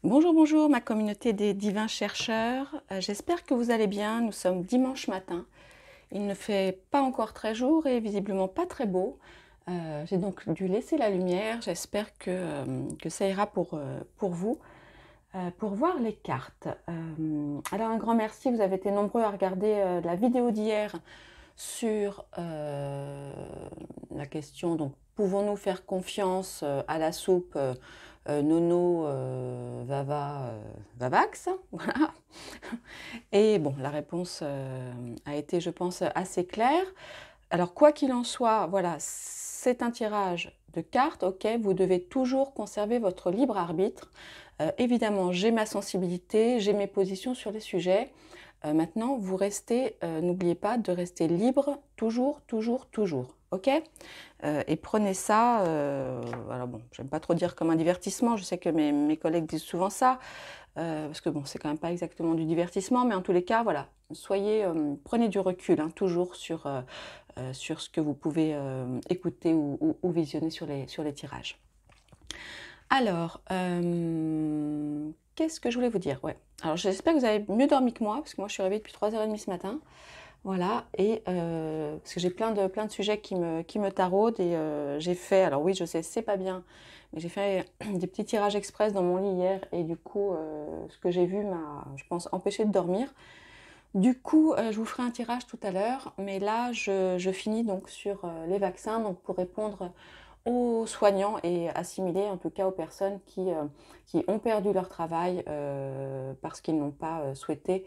Bonjour, bonjour ma communauté des divins chercheurs. J'espère que vous allez bien. Nous sommes dimanche matin. Il ne fait pas encore très jour et visiblement pas très beau. J'ai donc dû laisser la lumière. J'espère que ça ira pour vous. Pour voir les cartes. Alors un grand merci, vous avez été nombreux à regarder la vidéo d'hier sur la question, donc pouvons-nous faire confiance à la soupe Nono Vava Vavax, voilà. Et bon, la réponse a été, je pense, assez claire. Alors quoi qu'il en soit, voilà, c'est un tirage de cartes, ok, vous devez toujours conserver votre libre arbitre. Évidemment, j'ai ma sensibilité, j'ai mes positions sur les sujets. Maintenant, vous restez, n'oubliez pas de rester libre, toujours, toujours, toujours, ok. Et prenez ça, alors bon, j'aime pas trop dire comme un divertissement, je sais que mes collègues disent souvent ça, parce que bon, c'est quand même pas exactement du divertissement, mais en tous les cas, voilà, prenez du recul, hein, toujours sur ce que vous pouvez écouter ou visionner sur les tirages. Alors, qu'est-ce que je voulais vous dire? Ouais. Alors, j'espère que vous avez mieux dormi que moi, parce que moi, je suis réveillée depuis 3h30 ce matin. Voilà, et parce que j'ai plein de sujets qui me taraudent, et j'ai fait, alors oui, je sais, c'est pas bien, mais j'ai fait des petits tirages express dans mon lit hier, et du coup, ce que j'ai vu m'a, je pense, empêché de dormir. Du coup, je vous ferai un tirage tout à l'heure, mais là, je finis donc sur les vaccins, donc pour répondre aux soignants et assimiler en tout cas aux personnes qui ont perdu leur travail parce qu'ils n'ont pas souhaité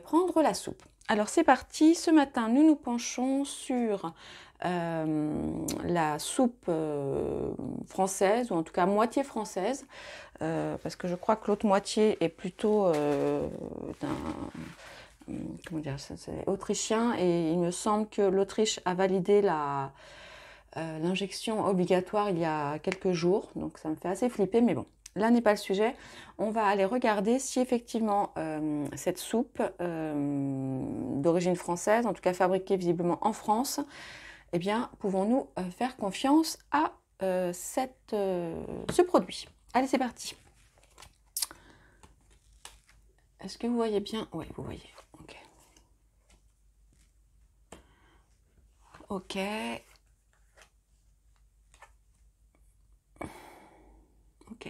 prendre la soupe. Alors c'est parti, ce matin nous nous penchons sur la soupe française, ou en tout cas moitié française, parce que je crois que l'autre moitié est plutôt comment dire, c'est autrichien, et il me semble que l'Autriche a validé l'injection obligatoire il y a quelques jours, donc ça me fait assez flipper, mais bon, là n'est pas le sujet. On va aller regarder si effectivement cette soupe d'origine française, en tout cas fabriquée visiblement en France, eh bien, pouvons-nous faire confiance à ce produit. Allez, c'est parti. Est-ce que vous voyez bien? Oui, vous voyez. Ok. Ok. Ok.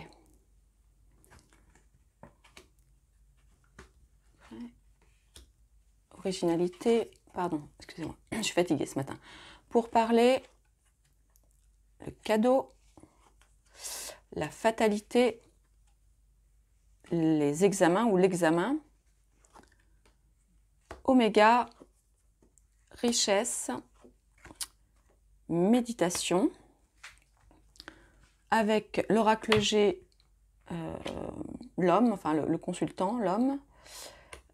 Originalité, pardon, excusez-moi, je suis fatiguée ce matin. Pour parler, le cadeau, la fatalité, les examens ou l'examen, oméga, richesse, méditation, avec l'oracle G, l'homme, enfin le consultant, l'homme,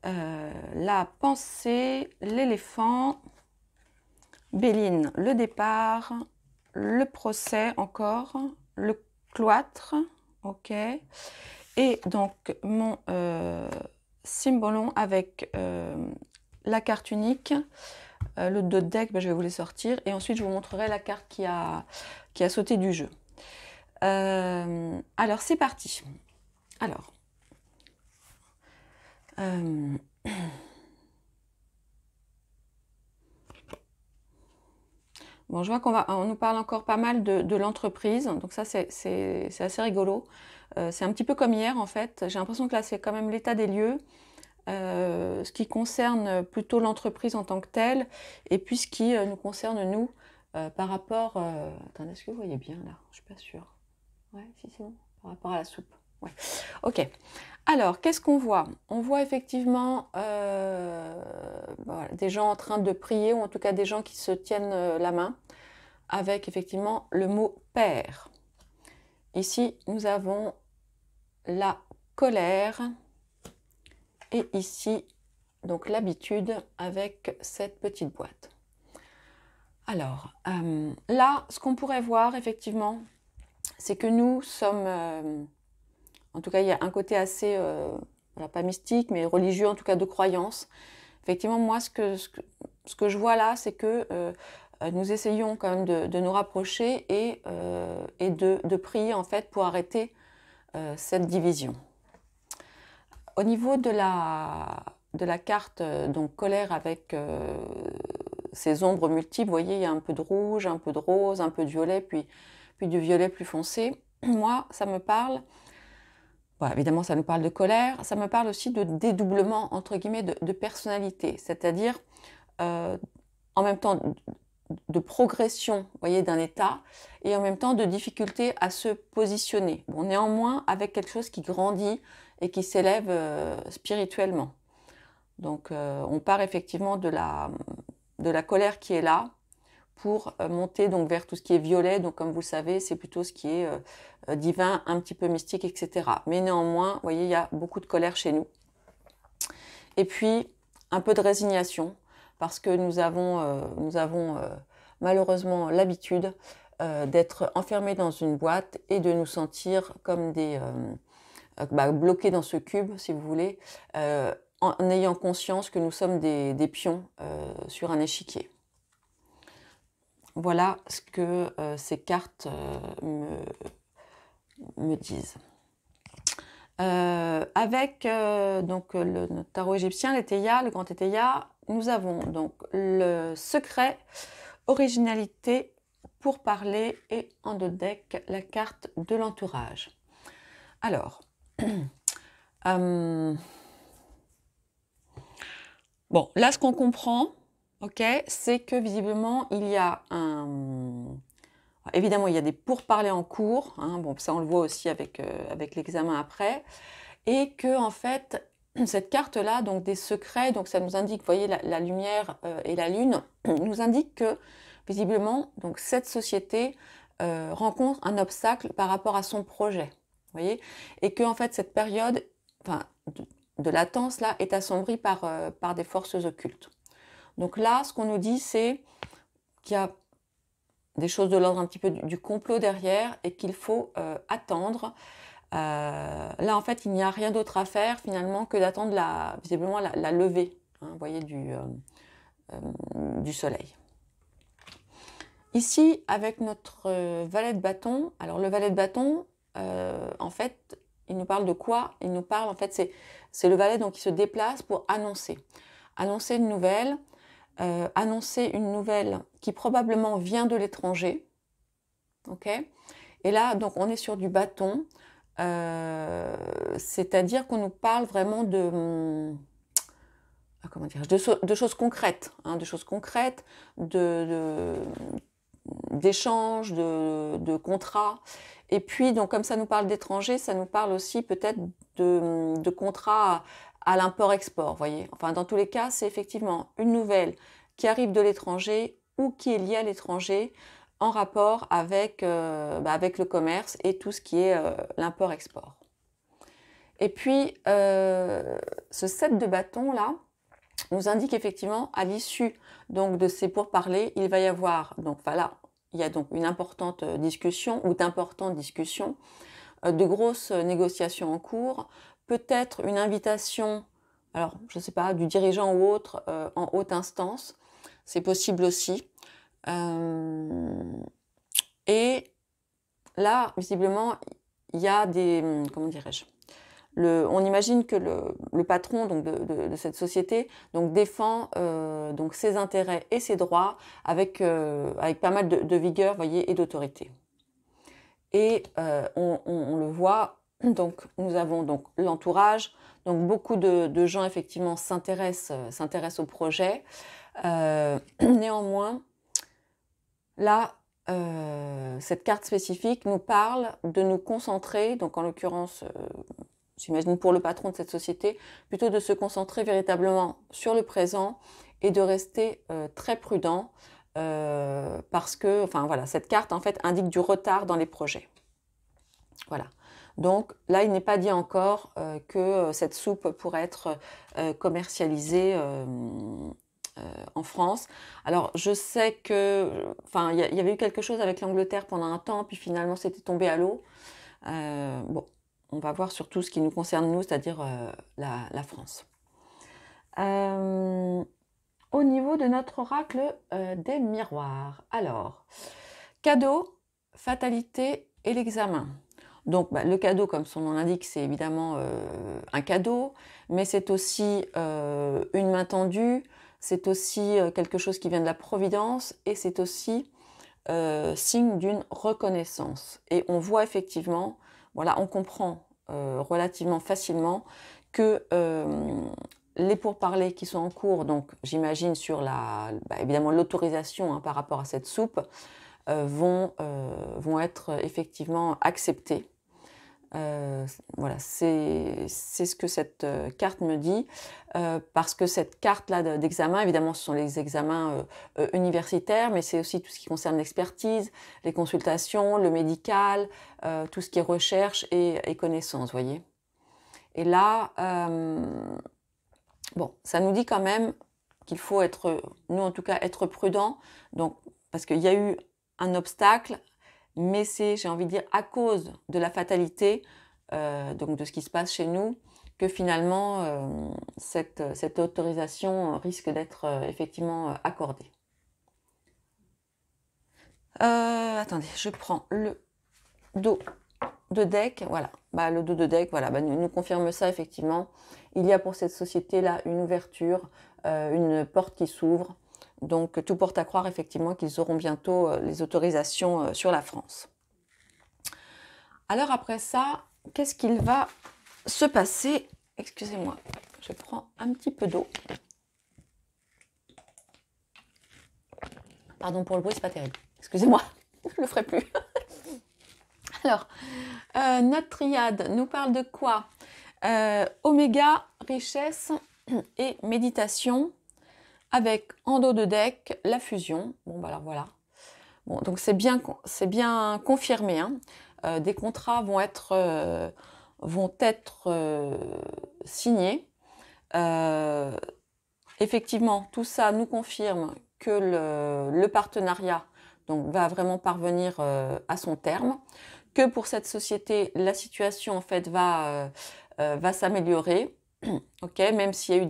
la pensée, l'éléphant, Béline, le départ, le procès encore, le cloître, ok, et donc mon cymbalon avec la carte unique, le dos de deck, ben, je vais vous les sortir, et ensuite je vous montrerai la carte qui a sauté du jeu. Alors c'est parti. Alors, bon, je vois on nous parle encore pas mal de l'entreprise, donc ça c'est assez rigolo. C'est un petit peu comme hier en fait, j'ai l'impression que là c'est quand même l'état des lieux, ce qui concerne plutôt l'entreprise en tant que telle, et puis ce qui nous concerne nous par rapport... attendez, est-ce que vous voyez bien là? Je suis pas sûre. Ouais, si c'est bon, par rapport à la soupe. Ouais. Ok. Alors, qu'est-ce qu'on voit? On voit effectivement voilà, des gens en train de prier, ou en tout cas des gens qui se tiennent la main, avec effectivement le mot Père. Ici, nous avons la colère, et ici, donc l'habitude avec cette petite boîte. Alors, là, ce qu'on pourrait voir effectivement, c'est que nous sommes... en tout cas, il y a un côté assez, voilà, pas mystique, mais religieux, en tout cas de croyance. Effectivement, moi, ce que je vois là, c'est que nous essayons quand même de nous rapprocher et de prier, en fait, pour arrêter cette division. Au niveau de la carte, donc colère avec ces ombres multiples, vous voyez, il y a un peu de rouge, un peu de rose, un peu de violet, puis du violet plus foncé. Moi, ça me parle, bon, évidemment, ça nous parle de colère, ça me parle aussi de dédoublement, entre guillemets, de personnalité, c'est-à-dire en même temps de progression, vous voyez, d'un état, et en même temps de difficulté à se positionner. Bon, néanmoins, avec quelque chose qui grandit et qui s'élève spirituellement. Donc, on part effectivement de la colère qui est là pour monter donc vers tout ce qui est violet. Donc, comme vous le savez, c'est plutôt ce qui est divin, un petit peu mystique, etc. Mais néanmoins, vous voyez, il y a beaucoup de colère chez nous. Et puis, un peu de résignation, parce que nous avons malheureusement l'habitude d'être enfermés dans une boîte et de nous sentir comme bloqués dans ce cube, si vous voulez, en ayant conscience que nous sommes des pions sur un échiquier. Voilà ce que ces cartes me disent. Avec donc notre tarot égyptien, l'Eteia, le grand Eteia, nous avons donc le secret, originalité, pour parler, et en dos de deck, la carte de l'entourage. Alors, bon, là ce qu'on comprend, ok, c'est que visiblement il y a évidemment il y a des pourparlers en cours, hein, bon ça on le voit aussi avec l'examen après, et que en fait cette carte là, donc des secrets, donc ça nous indique, vous voyez la lumière et la lune, nous indique que visiblement donc cette société rencontre un obstacle par rapport à son projet, vous voyez, et que en fait cette période, enfin de latence là, est assombrie par des forces occultes. Donc là, ce qu'on nous dit, c'est qu'il y a des choses de l'ordre un petit peu du complot derrière, et qu'il faut attendre. Là, en fait, il n'y a rien d'autre à faire finalement que d'attendre visiblement la levée, hein, vous voyez, du soleil. Ici, avec notre valet de bâton, alors le valet de bâton, en fait, il nous parle de quoi? Il nous parle, en fait, c'est le valet donc, qui se déplace pour annoncer. Annoncer une nouvelle, annoncer une nouvelle qui probablement vient de l'étranger. Ok? Et là, donc, on est sur du bâton, c'est-à-dire qu'on nous parle vraiment comment dire, de choses concrètes, hein, de choses concrètes, d'échanges, de contrats. Et puis, donc, comme ça nous parle d'étrangers, ça nous parle aussi peut-être de contrats à l'import-export, voyez. Enfin, dans tous les cas, c'est effectivement une nouvelle qui arrive de l'étranger ou qui est liée à l'étranger en rapport avec, avec le commerce et tout ce qui est l'import-export. Et puis, ce 7 de bâton là nous indique effectivement à l'issue donc de ces pourparlers, il va y avoir, donc voilà, il y a donc une importante discussion ou d'importantes discussions, de grosses négociations en cours, peut-être une invitation, alors je ne sais pas, du dirigeant ou autre en haute instance, c'est possible aussi. Et là, visiblement, il y a des, comment dirais-je, on imagine que le patron donc, de cette société donc, défend donc, ses intérêts et ses droits avec pas mal de vigueur, voyez, et d'autorité. Et on le voit, donc, nous avons donc l'entourage, donc beaucoup de gens effectivement s'intéressent au projet. Néanmoins, là, cette carte spécifique nous parle de nous concentrer, donc en l'occurrence, j'imagine pour le patron de cette société, plutôt de se concentrer véritablement sur le présent et de rester très prudent parce que, enfin voilà, cette carte en fait indique du retard dans les projets. Voilà. Donc là, il n'est pas dit encore que cette soupe pourrait être commercialisée en France. Alors je sais que, enfin, il y avait eu quelque chose avec l'Angleterre pendant un temps, puis finalement c'était tombé à l'eau. Bon. On va voir surtout ce qui nous concerne nous, c'est-à-dire la France. Au niveau de notre oracle des miroirs. Alors, cadeau, fatalité et l'examen. Donc le cadeau, comme son nom l'indique, c'est évidemment un cadeau, mais c'est aussi une main tendue, c'est aussi quelque chose qui vient de la providence et c'est aussi signe d'une reconnaissance. Et on voit effectivement, voilà, on comprend relativement facilement que les pourparlers qui sont en cours, donc j'imagine sur évidemment l'autorisation par rapport à cette soupe, vont être effectivement acceptés. Voilà, c'est ce que cette carte me dit, parce que cette carte-là d'examen, évidemment, ce sont les examens universitaires, mais c'est aussi tout ce qui concerne l'expertise, les consultations, le médical, tout ce qui est recherche et connaissance, vous voyez. Et là, bon, ça nous dit quand même qu'il faut être, nous en tout cas, être prudent, donc, parce qu'il y a eu un obstacle, mais c'est, j'ai envie de dire, à cause de la fatalité, donc de ce qui se passe chez nous, que finalement cette autorisation risque d'être effectivement accordée. Attendez, je prends le dos de deck, voilà, le dos de deck, voilà, nous confirme ça effectivement. Il y a pour cette société-là une ouverture, une porte qui s'ouvre. Donc tout porte à croire effectivement qu'ils auront bientôt les autorisations sur la France. Alors après ça, qu'est-ce qu'il va se passer? Excusez-moi, je prends un petit peu d'eau. Pardon pour le bruit, c'est pas terrible. Excusez-moi, je le ferai plus. Alors, notre triade nous parle de quoi? Oméga, richesse et méditation, avec en dos de deck la fusion. Bon, alors voilà. Bon, donc c'est bien confirmé. Hein. Des contrats vont être signés. Effectivement, tout ça nous confirme que le partenariat donc, va vraiment parvenir à son terme, que pour cette société, la situation en fait va s'améliorer. Ok, même s'il y a eu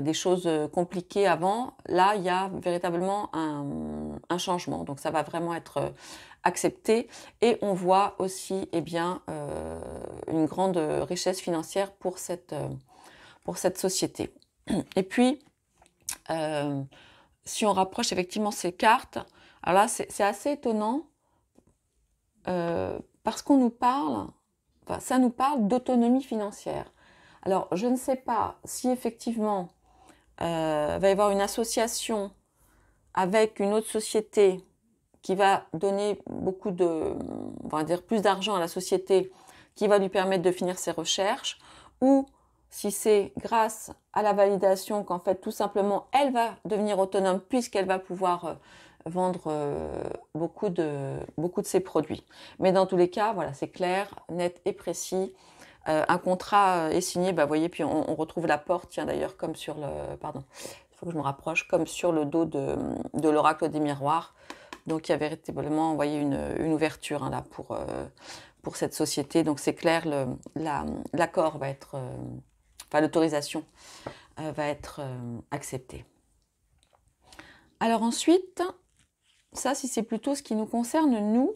des choses compliquées avant, là il y a véritablement un changement, donc ça va vraiment être accepté et on voit aussi une grande richesse financière pour cette société. Et puis si on rapproche effectivement ces cartes, alors là c'est assez étonnant parce qu'on nous parle, ça nous parle d'autonomie financière. Alors, je ne sais pas si effectivement va y avoir une association avec une autre société qui va donner on va dire plus d'argent à la société qui va lui permettre de finir ses recherches, ou si c'est grâce à la validation qu'en fait tout simplement elle va devenir autonome puisqu'elle va pouvoir vendre beaucoup de ses produits. Mais dans tous les cas, voilà, c'est clair, net et précis. Un contrat est signé, vous voyez, puis on retrouve la porte, tiens d'ailleurs, comme sur le... Pardon, il faut que je me rapproche, comme sur le dos de l'oracle des miroirs. Donc il y a véritablement, vous voyez, une ouverture hein, là pour cette société. Donc c'est clair, l'accord va être... l'autorisation va être acceptée. Alors ensuite, ça, si c'est plutôt ce qui nous concerne, nous,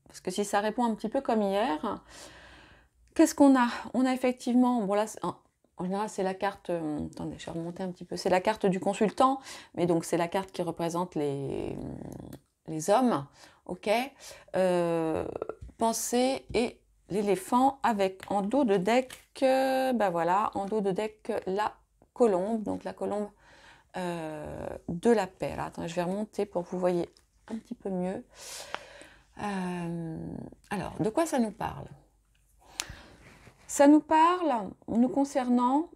parce que si ça répond un petit peu comme hier... Qu'est-ce qu'on a? On a effectivement, bon là, en général c'est la carte, attendez, je vais remonter un petit peu, c'est la carte du consultant, mais donc c'est la carte qui représente les hommes, ok. Pensée et l'éléphant avec en dos de deck, voilà, en dos de deck la colombe, donc la colombe de la paix. Alors, attendez, je vais remonter pour que vous voyez un petit peu mieux. Alors, de quoi ça nous parle? Ça nous parle, nous concernant,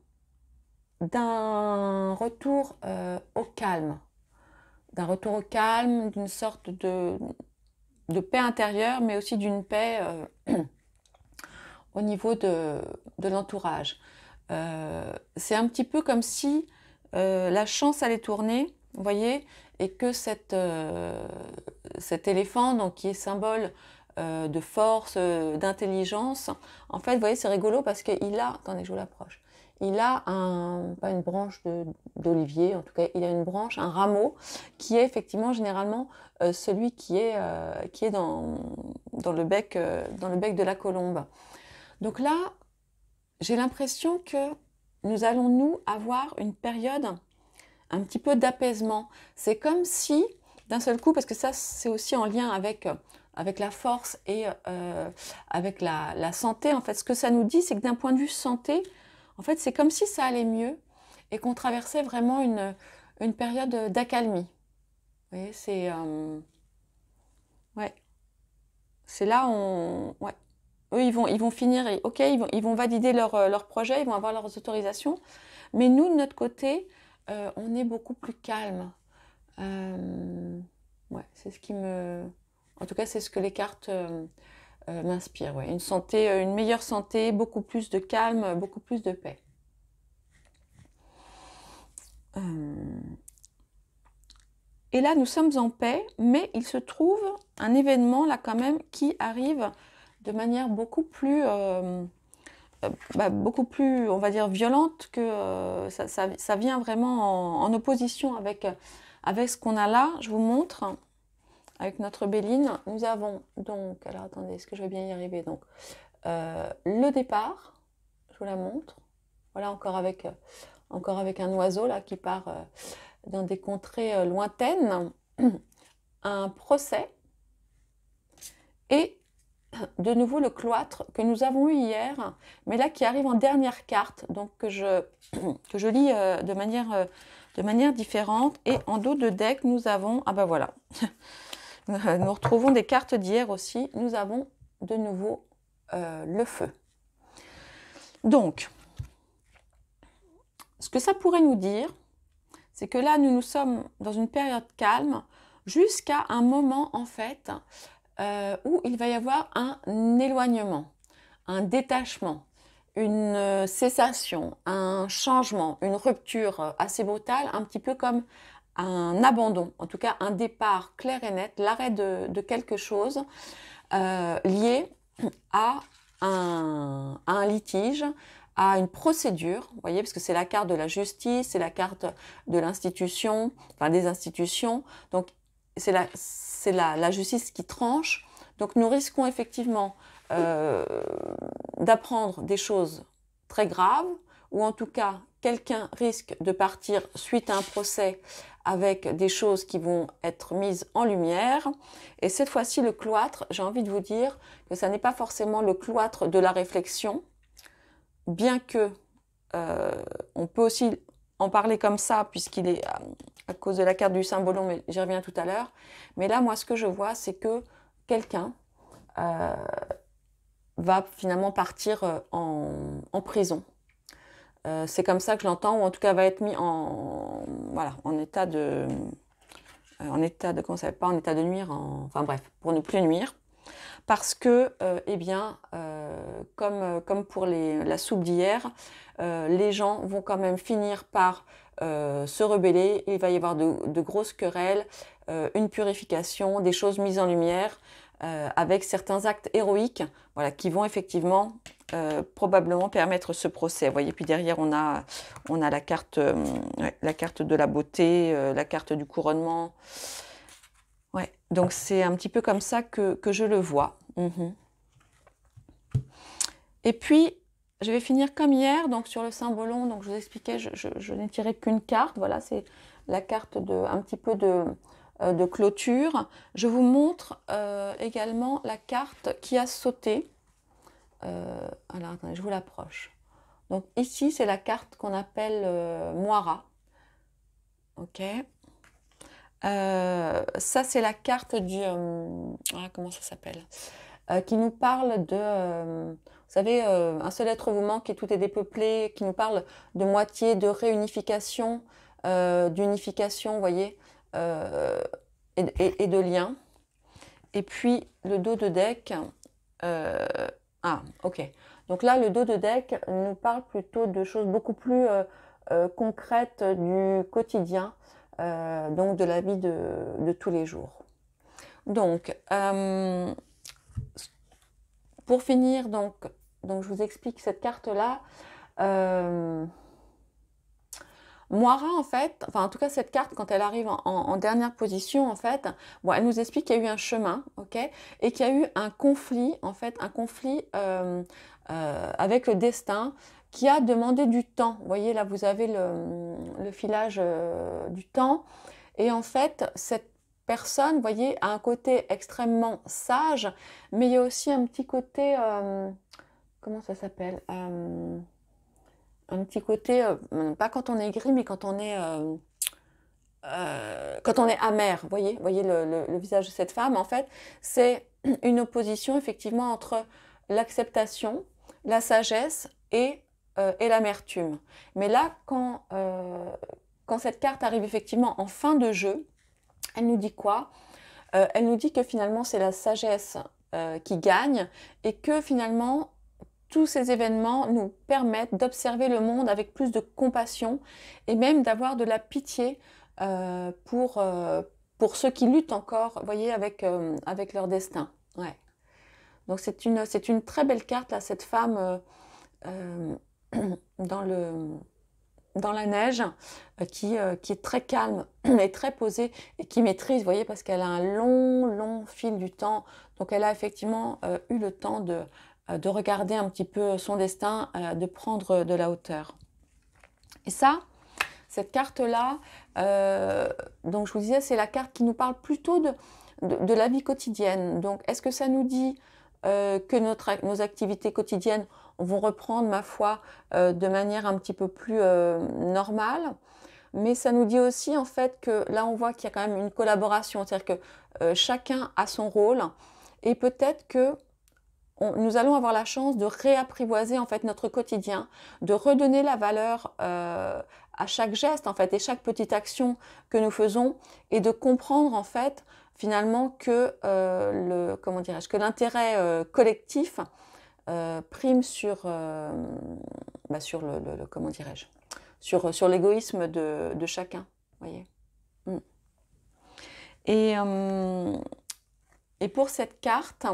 d'un retour au calme. D'un retour au calme, d'une sorte de paix intérieure, mais aussi d'une paix au niveau de l'entourage. C'est un petit peu comme si la chance allait tourner, vous voyez, et que cet éléphant, donc, qui est symbole de force, d'intelligence. En fait, vous voyez, c'est rigolo parce qu'il a, attendez, je vous l'approche, il a pas une branche d'olivier, en tout cas, il a une branche, un rameau, qui est effectivement généralement celui qui est dans le bec de la colombe. Donc là, j'ai l'impression que nous allons, nous, avoir une période un petit peu d'apaisement. C'est comme si, d'un seul coup, parce que ça, c'est aussi en lien avec la force et avec la santé, en fait, ce que ça nous dit, c'est que d'un point de vue santé, en fait, c'est comme si ça allait mieux et qu'on traversait vraiment une période d'accalmie. Vous voyez, ouais, c'est là où ouais. Eux, ils vont finir, ok, ils vont valider leur projet, ils vont avoir leurs autorisations, mais nous, de notre côté, on est beaucoup plus calme. Ouais, c'est ce qui me... En tout cas, c'est ce que les cartes m'inspirent. Ouais. Une santé, une meilleure santé, beaucoup plus de calme, beaucoup plus de paix. Et là, nous sommes en paix, mais il se trouve un événement là quand même qui arrive de manière beaucoup plus, on va dire, violente, que ça vient vraiment en opposition avec ce qu'on a là. Je vous montre, avec notre Béline, nous avons donc, alors attendez, est-ce que je vais bien y arriver? Donc, le départ, je vous la montre. Voilà, encore avec un oiseau là qui part dans des contrées lointaines. Un procès et de nouveau le cloître que nous avons eu hier, mais là qui arrive en dernière carte, donc que je lis de manière différente. Et en dos de deck, nous avons, ah ben voilà, nous retrouvons des cartes d'hier aussi. Nous avons de nouveau le feu. Donc, ce que ça pourrait nous dire, c'est que là, nous sommes dans une période calme jusqu'à un moment, en fait, où il va y avoir un éloignement, un détachement, une cessation, un changement, une rupture assez brutale, un petit peu comme un abandon, en tout cas un départ clair et net, l'arrêt de quelque chose lié à un litige, à une procédure, vous voyez, parce que c'est la carte de la justice, c'est la carte de l'institution, enfin des institutions, donc c'est la justice qui tranche. Donc nous risquons effectivement d'apprendre des choses très graves, ou en tout cas quelqu'un risque de partir suite à un procès avec des choses qui vont être mises en lumière. Et cette fois-ci, le cloître, j'ai envie de vous dire que ça n'est pas forcément le cloître de la réflexion, bien que on peut aussi en parler comme ça, puisqu'il est à cause de la carte du symbolon, mais j'y reviens tout à l'heure. Mais là, moi, ce que je vois, c'est que quelqu'un va finalement partir en prison. C'est comme ça que je l'entends, ou en tout cas va être mis en état de comment ça s'appelle, pas en état de nuire, enfin bref, pour ne plus nuire, parce que comme pour la soupe d'hier, les gens vont quand même finir par se rebeller. Il va y avoir de grosses querelles, une purification, des choses mises en lumière, avec certains actes héroïques, voilà, qui vont effectivement probablement permettre ce procès. Vous voyez, puis derrière on a la carte de la beauté, la carte du couronnement. Ouais, donc c'est un petit peu comme ça que je le vois. Et puis je vais finir comme hier, donc sur le symbolon. Donc je vous expliquais, je n'ai tiré qu'une carte. Voilà, c'est la carte un petit peu de clôture. Je vous montre également la carte qui a sauté. Alors attendez, je vous l'approche. Donc ici, c'est la carte qu'on appelle Moira. Ok. Ça, c'est la carte du... comment ça s'appelle, qui nous parle de... vous savez, un seul être vous manque et tout est dépeuplé, qui nous parle de moitié, de réunification, d'unification, vous voyez, et de lien. Et puis, le dos de deck... ok. Donc là, le dos de deck nous parle plutôt de choses beaucoup plus concrètes du quotidien, donc de la vie de tous les jours. Donc, pour finir, donc je vous explique cette carte-là. Euh, Moira, en fait, enfin en tout cas cette carte, quand elle arrive en dernière position, en fait, bon, elle nous explique qu'il y a eu un chemin, ok, et qu'il y a eu un conflit, en fait, un conflit avec le destin qui a demandé du temps. Vous voyez, là, vous avez le filage du temps, et en fait, cette personne, vous voyez, a un côté extrêmement sage, mais il y a aussi un petit côté, comment ça s'appelle un petit côté, pas quand on est gris, mais quand on est amer. Voyez le visage de cette femme, en fait, c'est une opposition effectivement entre l'acceptation, la sagesse et l'amertume. Mais là, quand cette carte arrive effectivement en fin de jeu, elle nous dit quoi? Elle nous dit que finalement c'est la sagesse qui gagne et que finalement tous ces événements nous permettent d'observer le monde avec plus de compassion et même d'avoir de la pitié pour ceux qui luttent encore, vous voyez, avec leur destin. Ouais. Donc c'est une très belle carte, là, cette femme euh, dans dans la neige, qui est très calme et très posée et qui maîtrise, vous voyez, parce qu'elle a un long fil du temps. Donc elle a effectivement eu le temps de regarder un petit peu son destin, de prendre de la hauteur. Et ça, cette carte-là, donc je vous disais, c'est la carte qui nous parle plutôt de la vie quotidienne. Donc est-ce que ça nous dit que nos activités quotidiennes vont reprendre, ma foi, de manière un petit peu plus normale? Mais ça nous dit aussi en fait que là on voit qu'il y a quand même une collaboration, c'est-à-dire que chacun a son rôle et peut-être que nous allons avoir la chance de réapprivoiser en fait notre quotidien, de redonner la valeur à chaque geste en fait et chaque petite action que nous faisons et de comprendre en fait finalement que comment dirais-je, que l'intérêt collectif prime sur comment dirais-je, sur l'égoïsme de chacun, voyez. Mm. Et, euh, et pour cette carte,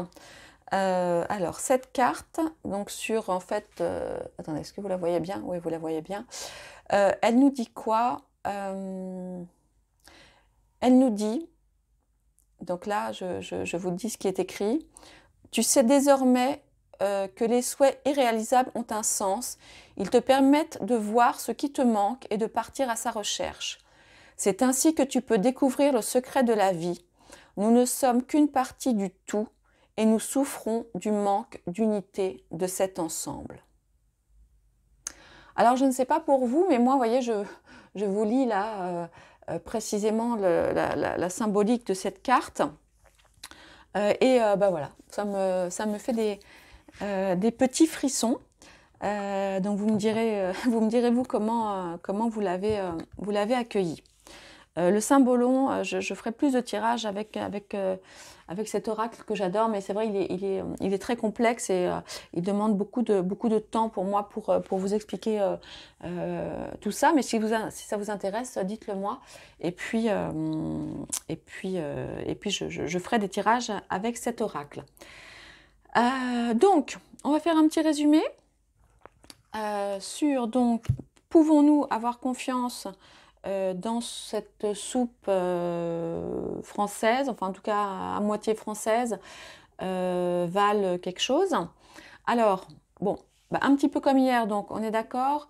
alors cette carte, donc sur en fait, attendez, est-ce que vous la voyez bien? Oui, vous la voyez bien. Elle nous dit quoi? Elle nous dit, donc là, je vous dis ce qui est écrit. Tu sais désormais que les souhaits irréalisables ont un sens. Ils te permettent de voir ce qui te manque et de partir à sa recherche. C'est ainsi que tu peux découvrir le secret de la vie. Nous ne sommes qu'une partie du tout et nous souffrons du manque d'unité de cet ensemble. Alors, je ne sais pas pour vous, mais moi, vous voyez, je vous lis là précisément la symbolique de cette carte. Bah voilà, ça me fait des petits frissons. Donc vous me direz, vous comment vous l'avez accueilli. Le symbolon, je ferai plus de tirages avec cet oracle que j'adore, mais c'est vrai, il est très complexe et il demande beaucoup de temps pour moi pour vous expliquer tout ça. Mais si ça vous intéresse, dites-le moi. Et puis je ferai des tirages avec cet oracle. Donc, on va faire un petit résumé sur, donc, pouvons-nous avoir confiance dans cette soupe française, enfin en tout cas à moitié française, valent quelque chose. Alors, bon, un petit peu comme hier, donc on est d'accord.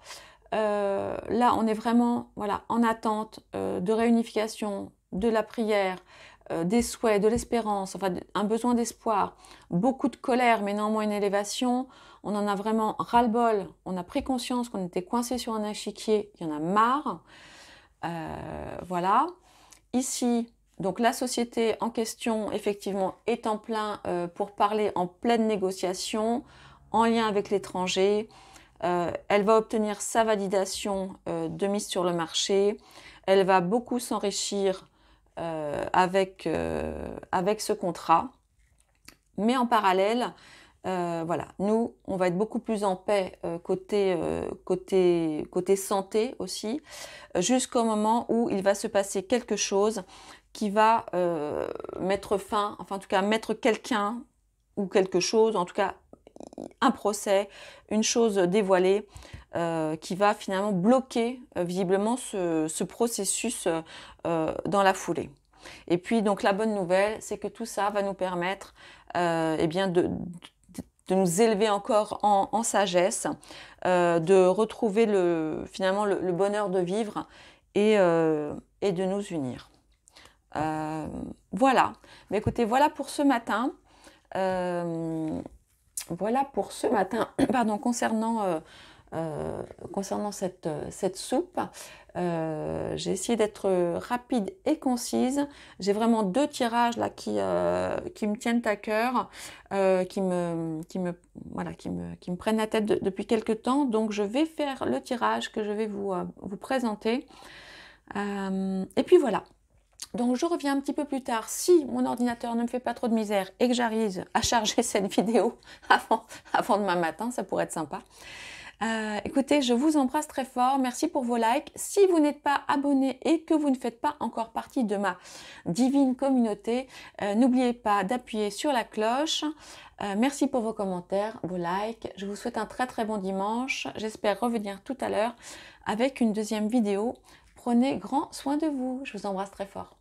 Là, on est vraiment voilà, en attente de réunification, de la prière, des souhaits, de l'espérance, enfin un besoin d'espoir, beaucoup de colère, mais néanmoins une élévation. On en a vraiment ras-le-bol. On a pris conscience qu'on était coincé sur un échiquier, il y en a marre. Voilà. Ici, donc la société en question, effectivement, est en plein pour parler en pleine négociation, en lien avec l'étranger. Elle va obtenir sa validation de mise sur le marché. Elle va beaucoup s'enrichir avec ce contrat. Mais en parallèle, voilà, nous, on va être beaucoup plus en paix côté santé aussi, jusqu'au moment où il va se passer quelque chose qui va mettre fin, enfin en tout cas mettre quelqu'un ou quelque chose, en tout cas un procès, une chose dévoilée qui va finalement bloquer visiblement ce processus dans la foulée. Et puis donc la bonne nouvelle, c'est que tout ça va nous permettre eh bien de nous élever encore en sagesse, de retrouver finalement le bonheur de vivre et de nous unir. Voilà. Mais écoutez, voilà pour ce matin. Voilà pour ce matin, pardon, concernant cette soupe. J'ai essayé d'être rapide et concise. J'ai vraiment 2 tirages là qui me tiennent à cœur, qui me prennent la tête depuis quelques temps. Donc je vais faire le tirage que je vais vous présenter. Et puis voilà. Donc je reviens un petit peu plus tard si mon ordinateur ne me fait pas trop de misère et que j'arrive à charger cette vidéo avant demain matin, ça pourrait être sympa. Écoutez, je vous embrasse très fort, merci pour vos likes. Si vous n'êtes pas abonné et que vous ne faites pas encore partie de ma divine communauté, n'oubliez pas d'appuyer sur la cloche. Merci pour vos commentaires, vos likes. Je vous souhaite un très très bon dimanche. J'espère revenir tout à l'heure avec une deuxième vidéo. Prenez grand soin de vous. Je vous embrasse très fort.